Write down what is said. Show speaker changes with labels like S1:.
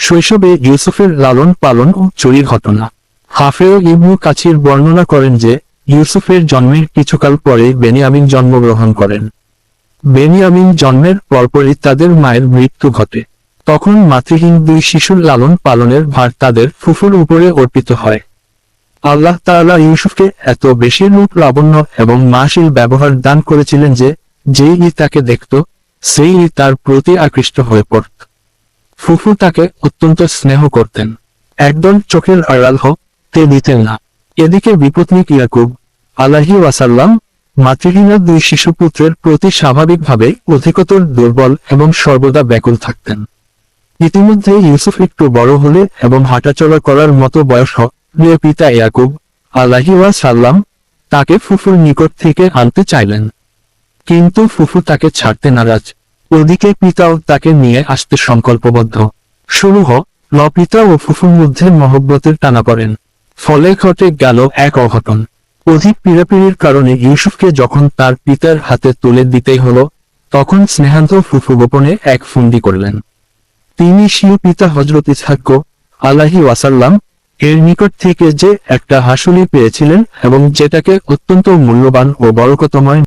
S1: শৈশবে ইউসুফের লালন পালন ও চুরির ঘটনা। হাফেজ ইবনু কাছির বর্ণনা করেন যে ইউসুফের জন্মের কিছুকাল পরে বেনিয়ামিন জন্মগ্রহণ করেন। বেনিয়ামিন জন্মের পরপরই তাদের মায়ের মৃত্যু ঘটে। তখন মাতৃহীন দুই শিশুর লালন পালনের ভার তাদের ফুফুর উপরে অর্পিত হয়। আল্লাহ তাআলা ইউসুফকে এত বেশি রূপ লাবণ্য এবং মাশিল ব্যবহার দান করেছিলেন যে যেই তাকে দেখত সেই তার প্রতি আকৃষ্ট হয়ে পড়ত। ফুফু তাকে অত্যন্ত স্নেহ করতেন, একদম চোখের আড়াল হতে দিতেন না। এদিকে বিপত্নিক ইয়াকুব আলাইহি ওয়াসাল্লাম মাতৃহীনা দুই শিশুপুত্রের প্রতি স্বাভাবিকভাবেই অধিকতর দুর্বল এবং সর্বদা ব্যাকুল থাকতেন। ইতিমধ্যে ইউসুফ একটু বড় হলে এবং হাঁটাচলা করার মতো বয়স হলে পিতা ইয়াকুব আলাইহি ওয়াসাল্লাম তাকে ফুফুর নিকট থেকে আনতে চাইলেন, কিন্তু ফুফু তাকে ছাড়তে নারাজ। ওদিকে পিতাও তাকে নিয়ে আসতে সংকল্পবদ্ধ। শুরু হল পিতা ও ফুফুর মধ্যে মহব্বতের টানাপড়েন। ফলে ঘটে গেল এক অঘটন। অধিক পীড়াপিড়ির কারণে ইউসুফকে যখন তার পিতার হাতে তুলে দিতেই হলো, তখন স্নেহান্ত ফুফু গোপনে এক ফন্দি করলেন। তিনি স্বীয় পিতা হযরত ইসহাক আলাইহি ওয়াসাল্লাম এর নিকট থেকে যে একটা হাসুলি পেয়েছিলেন এবং যেটাকে অত্যন্ত মূল্যবান ও বরকতময়